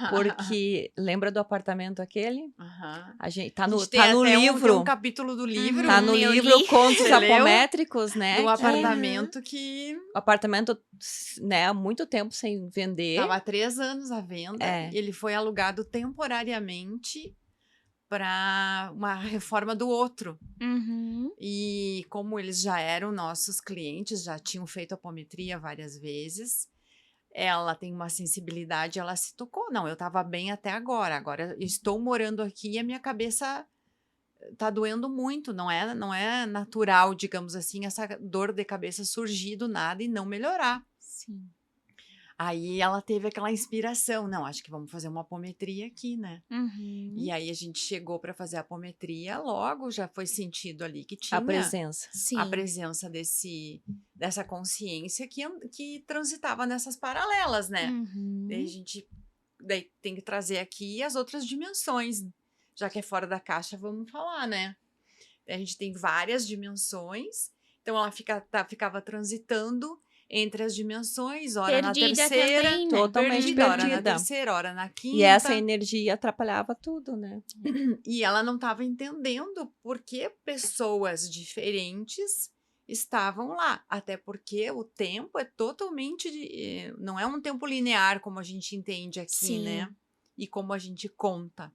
Porque lembra do apartamento aquele? Aham. A gente A tá no, gente tem tá no até livro. tem um capítulo do livro Tá no eu livro li. Contos Você leu? Apométricos, né? do que apartamento que o apartamento, né, há muito tempo sem vender. estava há 3 anos à venda. É. E ele foi alugado temporariamente para uma reforma do outro. Uhum. E como eles já eram nossos clientes, já tinham feito apometria várias vezes, ela tem uma sensibilidade, ela se tocou. Não, eu estava bem até agora eu estou morando aqui e a minha cabeça tá doendo muito, não é natural, digamos assim, essa dor de cabeça surgir do nada e não melhorar. Sim. Aí ela teve aquela inspiração, não, acho que vamos fazer uma apometria aqui, né? Uhum. E aí a gente chegou para fazer a apometria, logo já foi sentido ali que tinha A presença. Sim. a presença dessa consciência que transitava nessas paralelas, né? Uhum. Daí tem que trazer aqui as outras dimensões, já que é fora da caixa, vamos falar, né? A gente tem várias dimensões, então ela ficava transitando entre as dimensões, ora na Perdida terceira, também, né? Totalmente ora na perdida. terceira, ora na quinta. E essa energia atrapalhava tudo, né? E ela não estava entendendo por que pessoas diferentes estavam lá. Até porque o tempo é totalmente... não é um tempo linear como a gente entende aqui, Sim. né? E como a gente conta.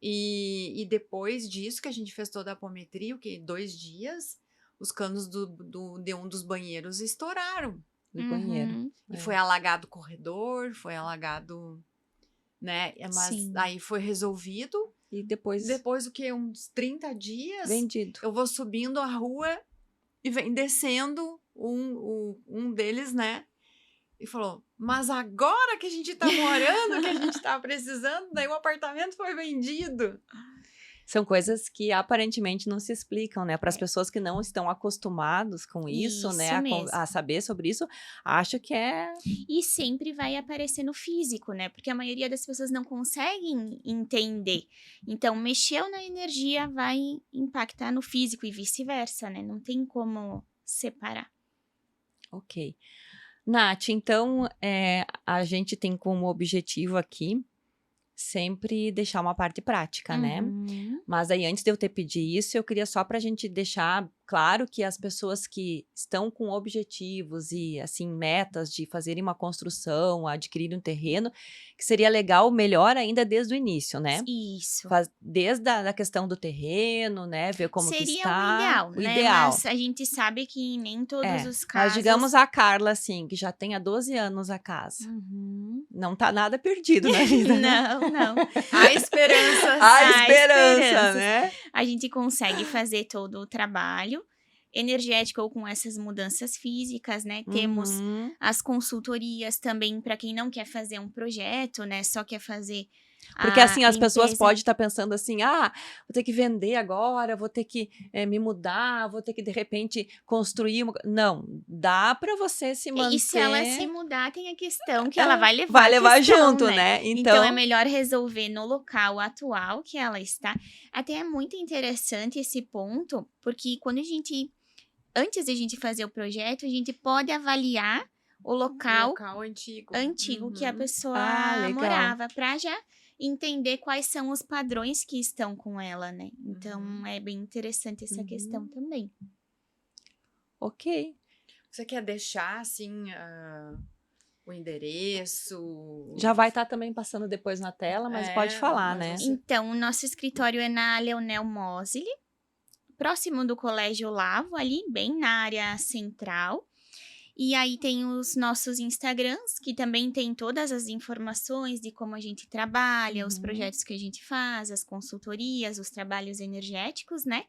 E depois disso que a gente fez toda a apometria, 2 dias, os canos de um dos banheiros estouraram. Do banheiro. Uhum. E foi alagado o corredor, foi alagado... né? Mas Sim. aí foi resolvido. E depois Depois, uns 30 dias, vendido. eu vou subindo a rua e vem descendo um deles, né? E falou, mas agora que a gente tá morando, que a gente tá precisando, daí o apartamento foi vendido. São coisas que aparentemente não se explicam, né? Para as pessoas que não estão acostumados com isso, né? Isso mesmo. A saber sobre isso, acho que é... E sempre vai aparecer no físico, né? Porque a maioria das pessoas não conseguem entender. Então, mexeu na energia vai impactar no físico e vice-versa, né? Não tem como separar. Ok. Nath, então, a gente tem como objetivo aqui sempre deixar uma parte prática, né? Uhum. Mas aí, antes de eu te pedir isso, eu queria só para a gente deixar claro que as pessoas que estão com objetivos e, assim, metas de fazerem uma construção, adquirir um terreno, que seria legal, melhor ainda desde o início, né? Isso. Desde a questão do terreno, né? Ver como que Seria está. o ideal, né? Mas a gente sabe que nem todos os casos... Mas digamos a Carla, assim, que já tem há 12 anos a casa. Uhum. Não tá nada perdido na vida, né? Não. Há esperanças. A esperança, esperanças. né? A gente consegue fazer todo o trabalho energético ou com essas mudanças físicas, né? Temos Uhum. as consultorias também para quem não quer fazer um projeto, né? Só quer fazer Porque a assim, as pessoas limpeza. podem estar pensando assim, vou ter que vender agora, vou ter que me mudar, vou ter que, de repente, construir uma... Não, dá para você se manter... E se ela se mudar, tem a questão que ela vai levar vai levar a questão, junto, né? Então, é melhor resolver no local atual que ela está. Até é muito interessante esse ponto, porque quando antes de a gente fazer o projeto, a gente pode avaliar o local antigo. que a Uhum. pessoa legal. morava, para já entender quais são os padrões que estão com ela, né? Então, é bem interessante essa questão também. Ok. Você quer deixar, assim, o endereço? Já vai estar também passando depois na tela, mas pode falar, né? Então, o nosso escritório é na Leonel Mosley, próximo do Colégio Olavo, ali bem na área central. E aí tem os nossos Instagrams, que também tem todas as informações de como a gente trabalha, os projetos que a gente faz, as consultorias, os trabalhos energéticos, né?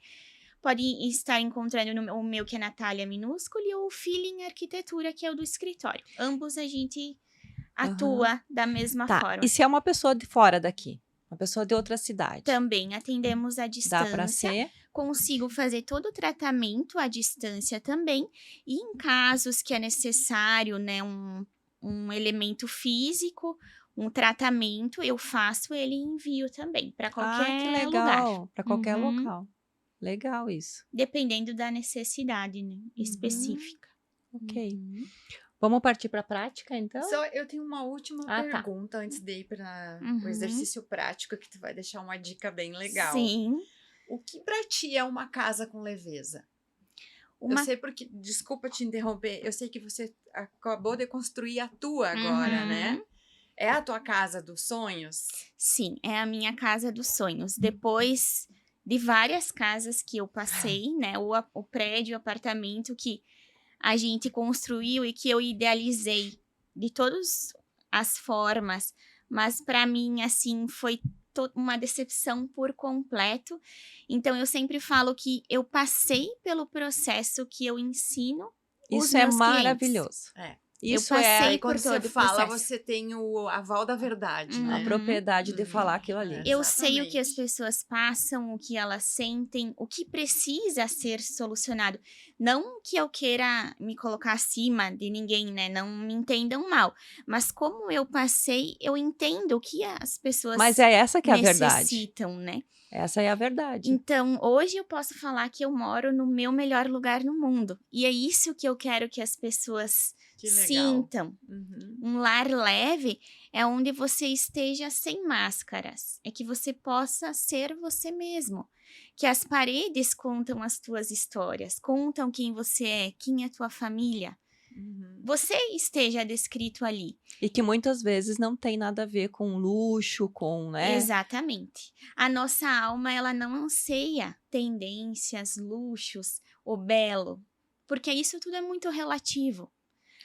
Podem estar encontrando o meu, que é Natália Minúsculo, e o Feeling Arquitetura, que é o do escritório. Ambos a gente atua da mesma forma. E se é uma pessoa de fora daqui? Uma pessoa de outra cidade? Também atendemos à distância. Dá para ser? Consigo fazer todo o tratamento à distância também. E em casos que é necessário, né, um elemento físico, um tratamento, eu faço ele e envio também para qualquer lugar. Para qualquer local. Legal isso. Dependendo da necessidade, né, específica. Ok. Vamos partir para a prática, então? Só eu tenho uma última pergunta antes de ir para o exercício prático, que tu vai deixar uma dica bem legal. Sim. O que para ti é uma casa com leveza? Eu sei porque, desculpa te interromper, eu sei que você acabou de construir a tua agora, né? É a tua casa dos sonhos? Sim, é a minha casa dos sonhos. Depois de várias casas que eu passei, né? O prédio, o apartamento que a gente construiu e que eu idealizei de todas as formas, mas para mim, assim, foi uma decepção por completo. Então, eu sempre falo que eu passei pelo processo que eu ensino os Isso é meus maravilhoso. Isso eu passei quando por todo você o fala, processo. você tem o aval da verdade, né? A propriedade de falar aquilo ali. Eu sei o que as pessoas passam, o que elas sentem, o que precisa ser solucionado. Não que eu queira me colocar acima de ninguém, né? Não me entendam mal. Mas como eu passei, eu entendo o que as pessoas Mas é essa que é a verdade. necessitam, né? Essa é a verdade. Então, hoje eu posso falar que eu moro no meu melhor lugar no mundo. E é isso que eu quero que as pessoas sintam. Um lar leve é onde você esteja sem máscaras. É que você possa ser você mesmo. Que as paredes contam as tuas histórias, contam quem você é, quem é a tua família. Você esteja descrito ali. E que muitas vezes não tem nada a ver com luxo, com, né? Exatamente. A nossa alma, ela não anseia tendências, luxos, o belo. Porque isso tudo é muito relativo.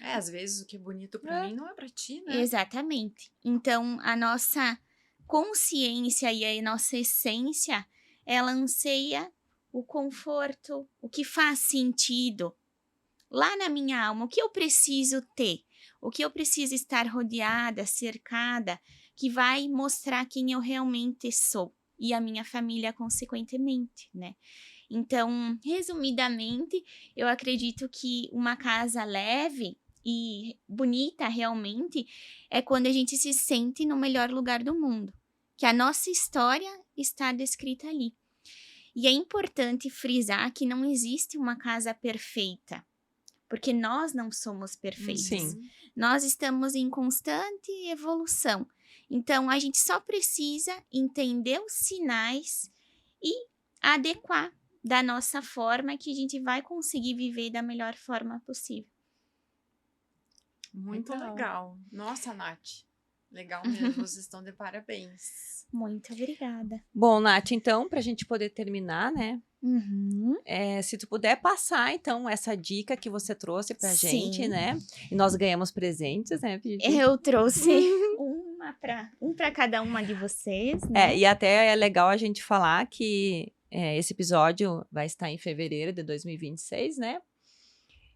Às vezes o que é bonito pra mim não é pra ti, né? Exatamente. Então, a nossa consciência e a nossa essência, ela anseia o conforto, o que faz sentido. Lá na minha alma, o que eu preciso ter? O que eu preciso estar rodeada, cercada, que vai mostrar quem eu realmente sou? e a minha família consequentemente, né? Então, resumidamente, eu acredito que uma casa leve e bonita realmente é quando a gente se sente no melhor lugar do mundo, que a nossa história está descrita ali. E é importante frisar que não existe uma casa perfeita, porque nós não somos perfeitos. Sim. Nós estamos em constante evolução. Então, a gente só precisa entender os sinais e adequar da nossa forma que a gente vai conseguir viver da melhor forma possível. Muito Legal. legal. Nossa, Nath. Legal mesmo. Vocês estão de parabéns. Muito obrigada. Bom, Nath, então, para a gente poder terminar, né? Uhum. Se tu puder passar, então, essa dica que você trouxe pra Sim. gente, né? E nós ganhamos presentes, né, Vivi? Eu trouxe um para cada uma de vocês, né? E até é legal a gente falar que esse episódio vai estar em fevereiro de 2026, né?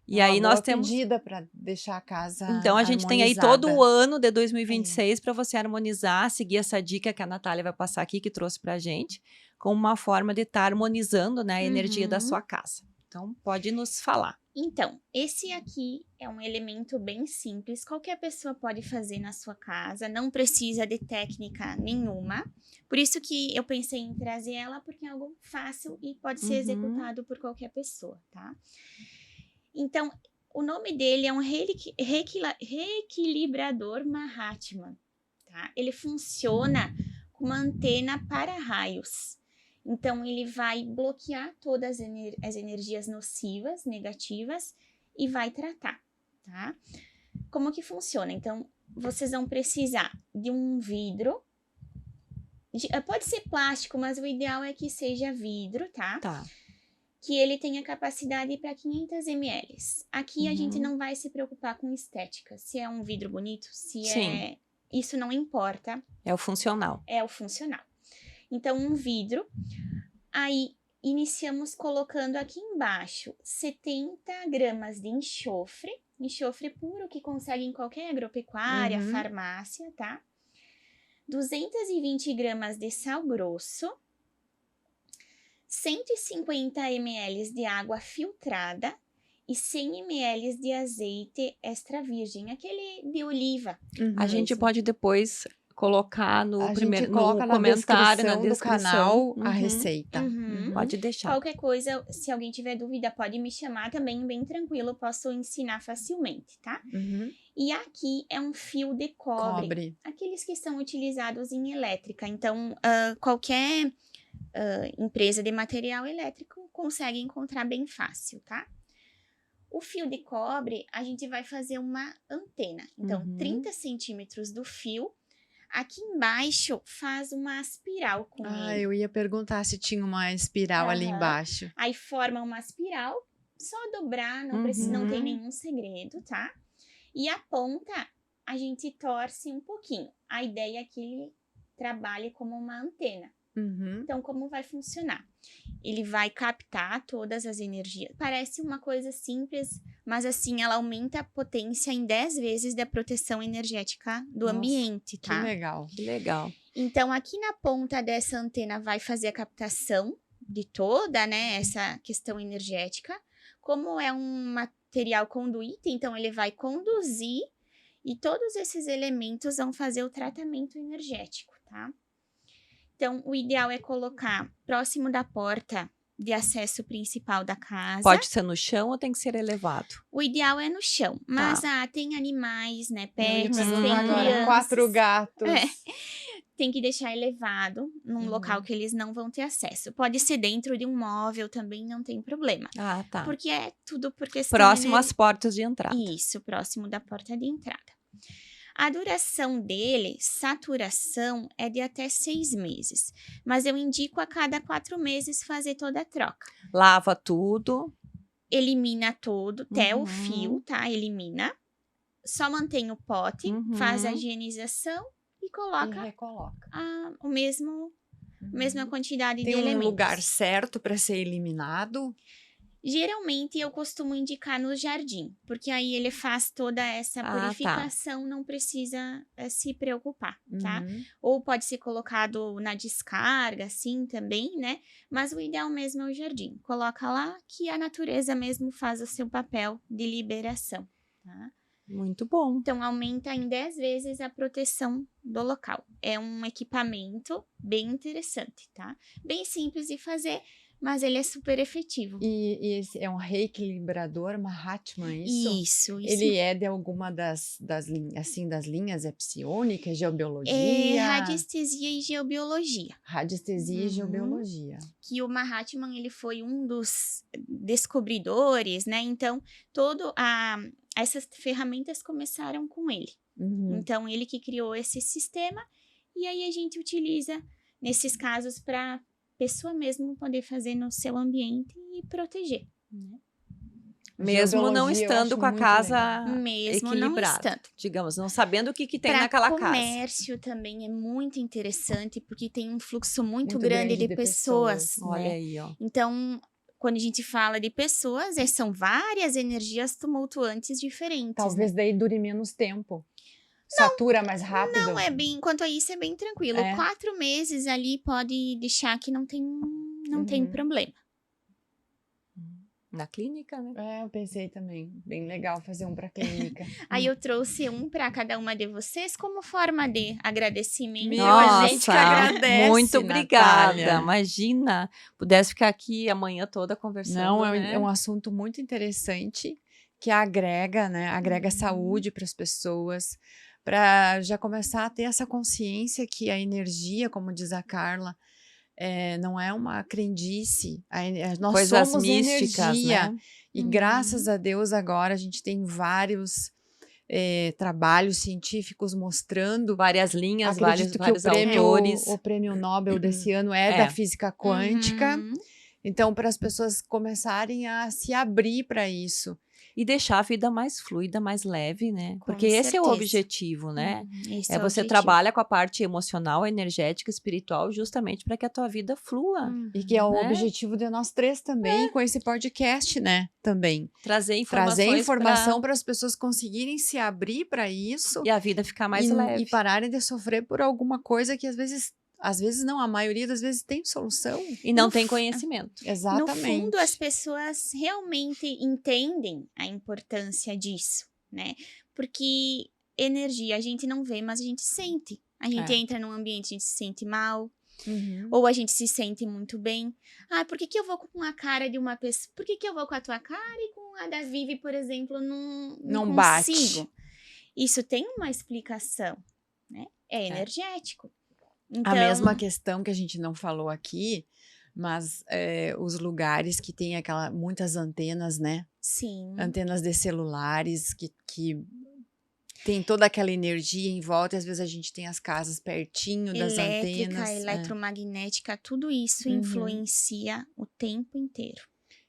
E É uma aí boa nós temos... pedida para deixar a casa Então, a gente tem aí todo o ano de 2026 para você harmonizar, seguir essa dica que a Natália vai passar aqui, que trouxe pra gente, como uma forma de estar harmonizando, né, a energia da sua casa. Então, pode nos falar. Então, esse aqui é um elemento bem simples, qualquer pessoa pode fazer na sua casa, não precisa de técnica nenhuma. Por isso que eu pensei em trazer ela, porque é algo fácil e pode ser executado por qualquer pessoa, tá? Então, o nome dele é um reequilibrador Mahatma, tá? Ele funciona com uma antena para raios. Então, ele vai bloquear todas as energias nocivas, negativas, e vai tratar, tá? Como que funciona? Então, vocês vão precisar de um vidro. Pode ser plástico, mas o ideal é que seja vidro, tá? Tá. Que ele tenha capacidade para 500 ml. Aqui a gente não vai se preocupar com estética, se é um vidro bonito, Sim. Isso não importa. É o funcional. É o funcional. Então, um vidro. Aí, iniciamos colocando aqui embaixo 70 gramas de enxofre. Enxofre puro que consegue em qualquer agropecuária, farmácia, tá? 220 gramas de sal grosso. 150 ml de água filtrada e 100 ml de azeite extra virgem, aquele de oliva. A gente pode depois colocar no gente no coloca comentário, na do descrição canal, a receita. Pode deixar. Qualquer coisa, se alguém tiver dúvida, pode me chamar também, bem tranquilo, eu posso ensinar facilmente, tá? E aqui é um fio de cobre. Aqueles que são utilizados em elétrica. Então, qualquer empresa de material elétrico consegue encontrar bem fácil, tá? O fio de cobre, a gente vai fazer uma antena. Então, 30 centímetros do fio. Aqui embaixo faz uma espiral com ele. Eu ia perguntar se tinha uma espiral ali embaixo. Aí forma uma espiral, só dobrar, não precisa, não tem nenhum segredo, tá? E a ponta a gente torce um pouquinho. A ideia é que ele trabalhe como uma antena. Então, como vai funcionar? Ele vai captar todas as energias. Parece uma coisa simples, mas assim, ela aumenta a potência em 10 vezes da proteção energética do ambiente, tá? Que legal. Que legal. Então, aqui na ponta dessa antena vai fazer a captação de toda, né, essa questão energética. Como é um material conduíte, então ele vai conduzir e todos esses elementos vão fazer o tratamento energético, tá? Então, o ideal é colocar próximo da porta de acesso principal da casa. Pode ser no chão ou tem que ser elevado? O ideal é no chão, mas tem animais, né, pets, tem agora, crianças. 4 gatos. Tem que deixar elevado num local que eles não vão ter acesso. Pode ser dentro de um móvel também, não tem problema. Ah, tá. Porque é tudo por questão... Próximo às portas de entrada. Isso, próximo da porta de entrada. A duração dele, saturação, é de até 6 meses. Mas eu indico a cada 4 meses fazer toda a troca. Lava tudo. Elimina todo, até o fio, tá? Elimina. Só mantém o pote, faz a higienização e coloca E recoloca. a mesma quantidade de Tem um elementos. lugar certo para ser eliminado? Geralmente eu costumo indicar no jardim, porque aí ele faz toda essa Tá. purificação, não precisa se preocupar, tá? Uhum. Ou pode ser colocado na descarga, assim também, né? Mas o ideal mesmo é o jardim. Coloca lá que a natureza mesmo faz o seu papel de liberação, tá? Muito bom. Então, aumenta em 10 vezes a proteção do local. É um equipamento bem interessante, tá? Bem simples de fazer, mas ele é super efetivo. E esse é um reequilibrador Mahatma, é isso? Isso. Ele é de alguma das linhas psionica, É geobiologia? radiestesia e geobiologia. Radiestesia e Uhum. geobiologia. Que o Mahatma, ele foi um dos descobridores, né? Então, essas ferramentas começaram com ele. Uhum. Então, ele que criou esse sistema, e aí a gente utiliza nesses casos para pessoa mesmo poder fazer no seu ambiente e proteger, né? Mesmo não Geobiologia eu estando acho com a muito casa legal. Mesmo não equilibrada, estando. digamos, não sabendo o que tem Para naquela casa. comércio também é muito interessante, porque tem um fluxo muito Muito grande grande de de pessoas, pessoas. Olha né? aí, ó. Então, quando a gente fala de pessoas, são várias energias tumultuantes diferentes, Talvez né? daí dure menos tempo. Satura mais rápido. Não, quanto a isso é bem tranquilo. É. 4 meses ali pode deixar que não tem Uhum. problema. Na clínica, né? É, eu pensei também. Bem legal fazer um para clínica. Aí eu trouxe um para cada uma de vocês como forma de agradecimento. Meu, a gente que agradece, muito obrigada. Natália. Imagina, pudesse ficar aqui a manhã toda conversando. Não, né? é um assunto muito interessante que agrega, né? Agrega Uhum. saúde para as pessoas, para já começar a ter essa consciência que a energia, como diz a Carla, não é uma crendice. Nós Coisas somos místicas, energia. né? E Uhum. graças a Deus agora a gente tem vários trabalhos científicos mostrando. Várias linhas, vários Acredito que autores. o prêmio Nobel desse ano é da física quântica. Uhum. Então, para as pessoas começarem a se abrir para isso. E deixar a vida mais fluida, mais leve, né? Com Porque esse é o certeza. objetivo, né? Esse É o você objetivo. trabalha com a parte emocional, energética, espiritual, justamente para que a tua vida flua. E que é o Né? objetivo de nós três também, com esse podcast, né? Também. Trazer informações Trazer informação para as pessoas conseguirem se abrir para isso. E a vida ficar mais e, leve. E pararem de sofrer por alguma coisa que às vezes não, a maioria das vezes tem solução. E não tem conhecimento. Exatamente. No fundo, as pessoas realmente entendem a importância disso, né? Porque energia a gente não vê, mas a gente sente. A gente entra num ambiente, a gente se sente mal, Uhum. ou a gente se sente muito bem. Ah, por que eu vou com a cara de uma pessoa? Por que eu vou com a tua cara e com a da Vivi, por exemplo, não bate. consigo? Isso tem uma explicação, né? É energético. Então, A mesma questão que a gente não falou aqui, mas os lugares que tem muitas antenas, né? sim. Antenas de celulares que tem toda aquela energia em volta, e às vezes a gente tem as casas pertinho das Elétrica, antenas. eletromagnética, tudo isso Uhum. influencia o tempo inteiro.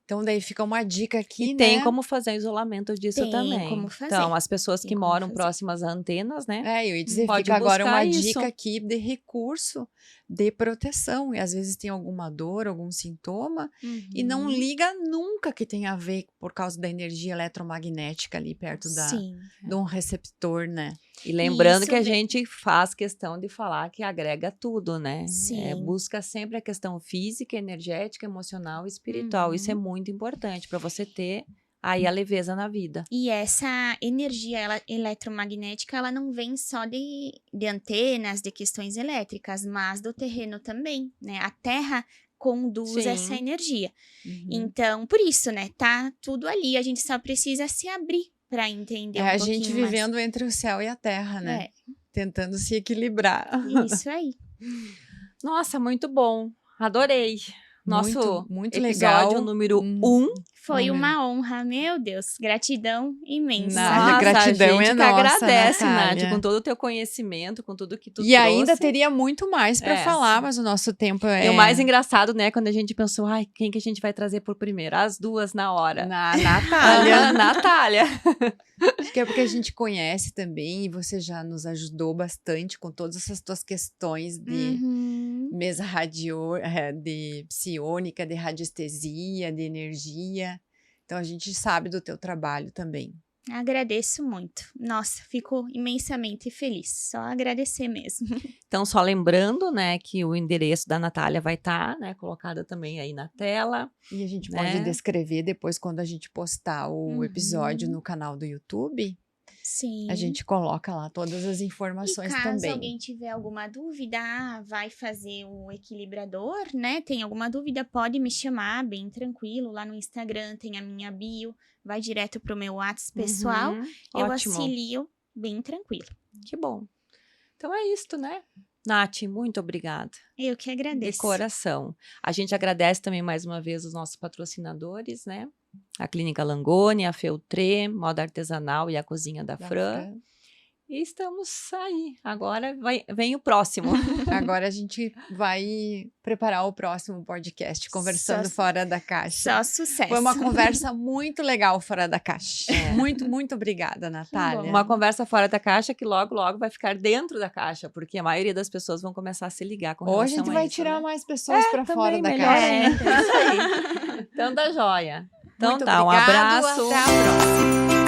Então daí fica uma dica aqui, E né? tem como fazer isolamento disso Tem também. como fazer. Então, as pessoas Tem que como moram fazer. próximas a antenas, né? Eu ia dizer, Pode fica agora buscar uma isso. dica aqui de recurso de proteção. E às vezes tem alguma dor, algum sintoma, e não Uhum. liga nunca que tem a ver por causa da energia eletromagnética ali perto Sim. de um receptor, né? E lembrando Isso que a vem- gente faz questão de falar que agrega tudo, né? Sim. Busca sempre a questão física, energética, emocional e espiritual. Isso é Uhum. muito importante para você ter aí a leveza na vida. E essa energia eletromagnética, ela não vem só de antenas, de questões elétricas, mas do terreno também, né? A Terra conduz Sim. essa energia. Uhum. Então, por isso, né? Tá tudo ali. A gente só precisa se abrir para entender um a pouquinho gente mais. vivendo entre o céu e a terra, né? Tentando se equilibrar. Isso aí. Nossa, muito bom. Adorei. Nosso muito episódio legal. número 1. Foi Número. uma honra, meu Deus. Gratidão imensa. Nada, gratidão a gente é que nossa, agradece, Natália. Nath, com todo o teu conhecimento, com tudo que tu E trouxe. ainda teria muito mais para falar, mas o nosso tempo E o mais engraçado, né, quando a gente pensou, ai, quem que a gente vai trazer por primeiro? As duas na hora. Natália. Natália. Acho que é porque a gente conhece também e você já nos ajudou bastante com todas essas tuas questões de mesa de psiônica, de radiestesia, de energia. Então, a gente sabe do teu trabalho também. Agradeço muito. Nossa, fico imensamente feliz. Só agradecer mesmo. Então, só lembrando, né, que o endereço da Natália vai estar, né, colocado também aí na tela. E a gente né? pode descrever depois, quando a gente postar o episódio Uhum. no canal do YouTube, Sim. a gente coloca lá todas as E informações caso também. alguém tiver alguma dúvida, vai fazer o equilibrador, né? Tem alguma dúvida, pode me chamar, bem tranquilo. Lá no Instagram tem a minha bio, vai direto pro meu WhatsApp pessoal. Uhum, Eu ótimo. auxilio bem tranquilo. Que bom. Então é isto, né? Nath, muito obrigada. Eu que De agradeço. coração. A gente agradece também mais uma vez os nossos patrocinadores, né? A Clínica Langoni, a Feltré, Moda Artesanal e a Cozinha da Fran. E estamos aí. Agora vem o próximo. Agora a gente vai preparar o próximo podcast, Conversando Só- Fora da Caixa. Só sucesso. Foi uma conversa muito legal fora da caixa. É. Muito, muito obrigada, Natália. Uma conversa fora da caixa que logo, logo vai ficar dentro da caixa, porque a maioria das pessoas vão começar a se ligar com Ou a relação gente a vai isso, tirar né? mais pessoas para Também, fora da melhor caixa. ainda, é isso aí. Então tá joia. Então Muito tá, um obrigado, abraço. até a próxima.